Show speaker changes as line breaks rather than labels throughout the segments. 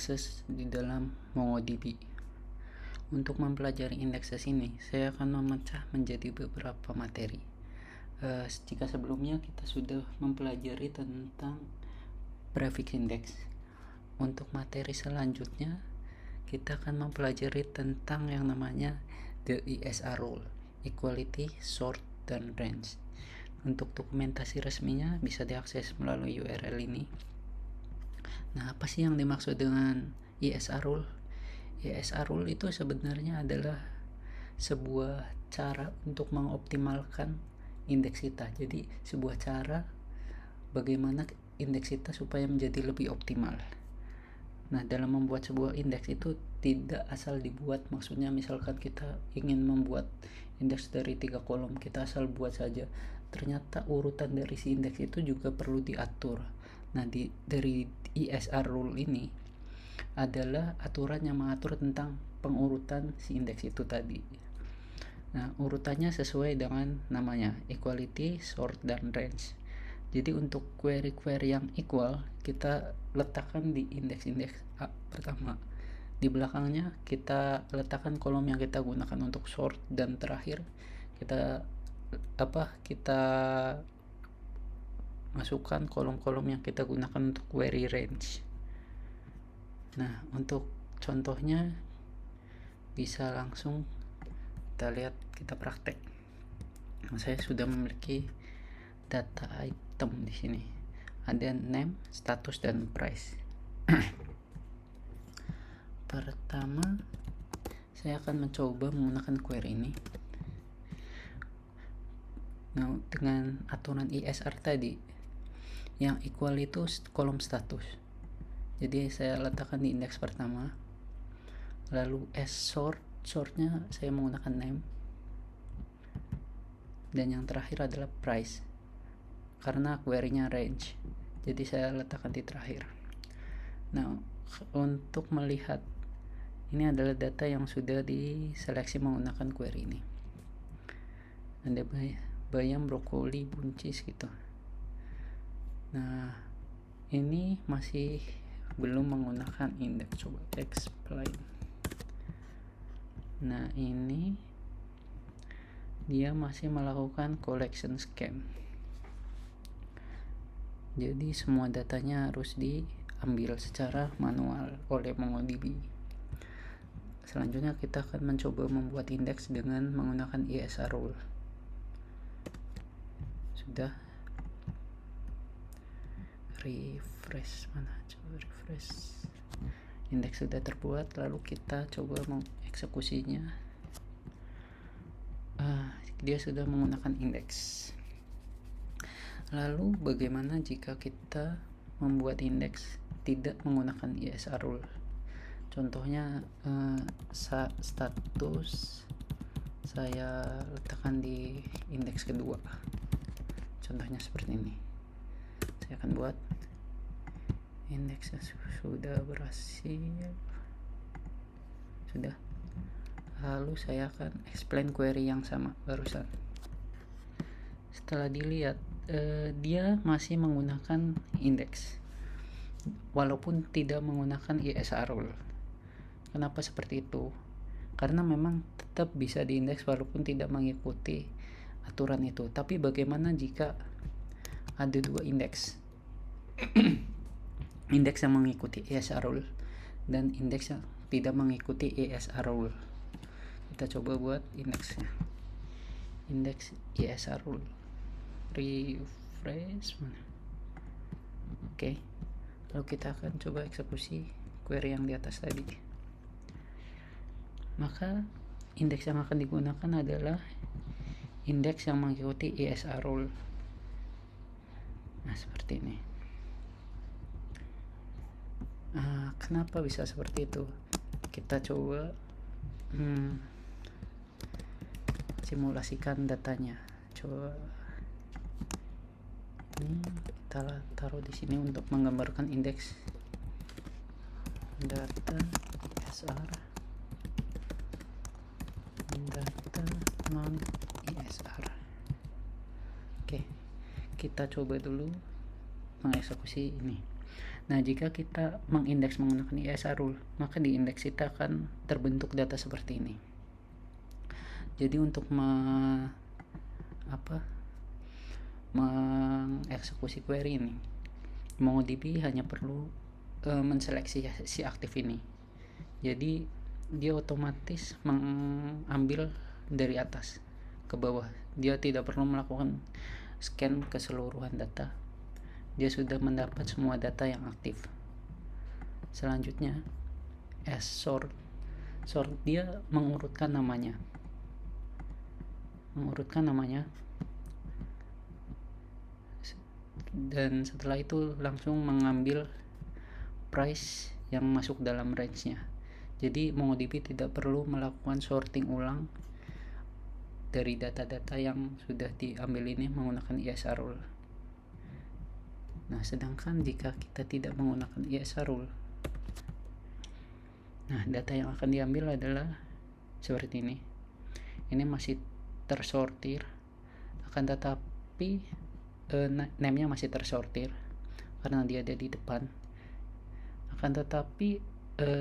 Akses di dalam MongoDB. Untuk mempelajari indekses ini, saya akan memecah menjadi beberapa materi. Jika sebelumnya kita sudah mempelajari tentang prefix index, untuk materi selanjutnya kita akan mempelajari tentang yang namanya the ESR rule, equality, sort, dan range. Untuk dokumentasi resminya bisa diakses melalui URL ini. Nah, apa sih yang dimaksud dengan ESR rule? ESR rule itu sebenarnya adalah sebuah cara untuk mengoptimalkan indeks kita. Jadi, sebuah cara bagaimana indeks kita supaya menjadi lebih optimal. Nah, dalam membuat sebuah indeks itu tidak asal dibuat. Maksudnya misalkan kita ingin membuat indeks dari 3 kolom, kita asal buat saja. Ternyata urutan dari si indeks itu juga perlu diatur. Nah, dari ESR rule ini adalah aturan yang mengatur tentang pengurutan si indeks itu tadi. Nah, urutannya sesuai dengan namanya, equality, sort, dan range. Jadi untuk query-query yang equal, kita letakkan di indeks-indeks pertama. Di belakangnya kita letakkan kolom yang kita gunakan untuk sort, dan terakhir kita masukkan kolom-kolom yang kita gunakan untuk query range. Nah, untuk contohnya bisa langsung kita lihat, kita praktek. Saya sudah memiliki data item di sini. Ada name, status, dan price. Pertama, saya akan mencoba menggunakan query ini. Nah, dengan aturan ESR tadi, yang equal itu kolom status. Jadi saya letakkan di indeks pertama. Lalu sortnya saya menggunakan name. Dan yang terakhir adalah price, karena query-nya range, jadi saya letakkan di terakhir. Nah, untuk melihat ini adalah data yang sudah diseleksi menggunakan query ini. Ada bayam, brokoli, buncis gitu. Nah, ini masih belum menggunakan indeks. Coba explain. Nah, ini dia masih melakukan collection scan. Jadi semua datanya harus diambil secara manual oleh MongoDB. Selanjutnya kita akan mencoba membuat indeks dengan menggunakan ESR rule. Sudah. Refresh, mana? Coba refresh. Indeks sudah terbuat, lalu kita coba mengeksekusinya. Dia sudah menggunakan indeks. Lalu bagaimana jika kita membuat indeks tidak menggunakan ESR rule? Contohnya status saya letakkan di indeks kedua. Contohnya seperti ini. Saya akan buat indeksnya sudah berhasil. Sudah. Lalu saya akan explain query yang sama barusan. Setelah dilihat, dia masih menggunakan indeks walaupun tidak menggunakan ESR rule. Kenapa seperti itu? Karena memang tetap bisa diindeks walaupun tidak mengikuti aturan itu. Tapi bagaimana jika ada dua indeks? Indeks yang mengikuti ESR rule dan indeks yang tidak mengikuti ESR rule. Kita coba buat indeksnya. Indeks ESR rule. Refresh mana? Oke. Lalu kita akan coba eksekusi query yang di atas tadi. Maka indeks yang akan digunakan adalah indeks yang mengikuti ESR rule. Nah, seperti ini. Kenapa bisa seperti itu? Kita coba simulasikan datanya. Coba ini kita taruh di sini untuk menggambarkan indeks data ESR, data non ESR. Oke, kita coba dulu mengeksekusi ini. Nah, jika kita mengindeks menggunakan ISR rule, maka di indeks kita akan terbentuk data seperti ini. Jadi untuk mengeksekusi query ini, MongoDB hanya perlu menseleksi si aktif ini. Jadi dia otomatis mengambil dari atas ke bawah. Dia tidak perlu melakukan scan keseluruhan data. Dia sudah mendapat semua data yang aktif. Selanjutnya sort dia mengurutkan namanya dan setelah itu langsung mengambil price yang masuk dalam range-nya. Jadi MongoDB tidak perlu melakukan sorting ulang dari data-data yang sudah diambil ini menggunakan ISR rule. Nah, sedangkan jika kita tidak menggunakan ISR rule, nah data yang akan diambil adalah seperti ini. Ini masih tersortir, akan tetapi name-nya masih tersortir karena dia ada di depan. Akan tetapi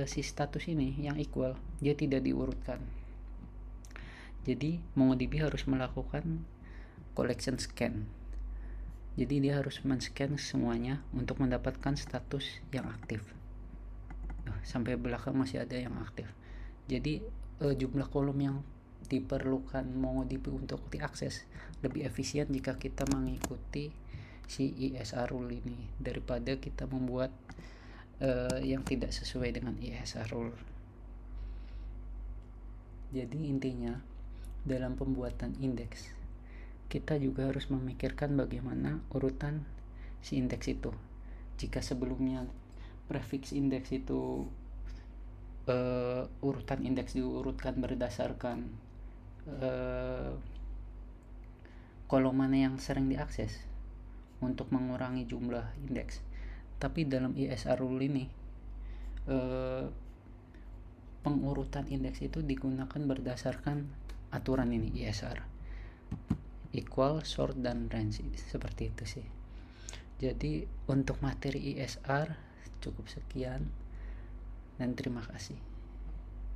si status ini yang equal dia tidak diurutkan. Jadi MongoDB harus melakukan collection scan. Jadi dia harus men-scan semuanya untuk mendapatkan status yang aktif. Sampai belakang masih ada yang aktif. Jadi jumlah kolom yang diperlukan MongoDB untuk diakses lebih efisien jika kita mengikuti si ISR rule ini daripada kita membuat yang tidak sesuai dengan ISR rule. Jadi intinya dalam pembuatan indeks kita juga harus memikirkan bagaimana urutan si indeks itu. Jika sebelumnya prefix indeks itu urutan indeks diurutkan berdasarkan kolom mana yang sering diakses untuk mengurangi jumlah indeks. Tapi dalam ISR rule ini pengurutan indeks itu digunakan berdasarkan aturan ini ISR equal, sort, dan range. Seperti itu sih. Jadi untuk materi ISR cukup sekian dan terima kasih.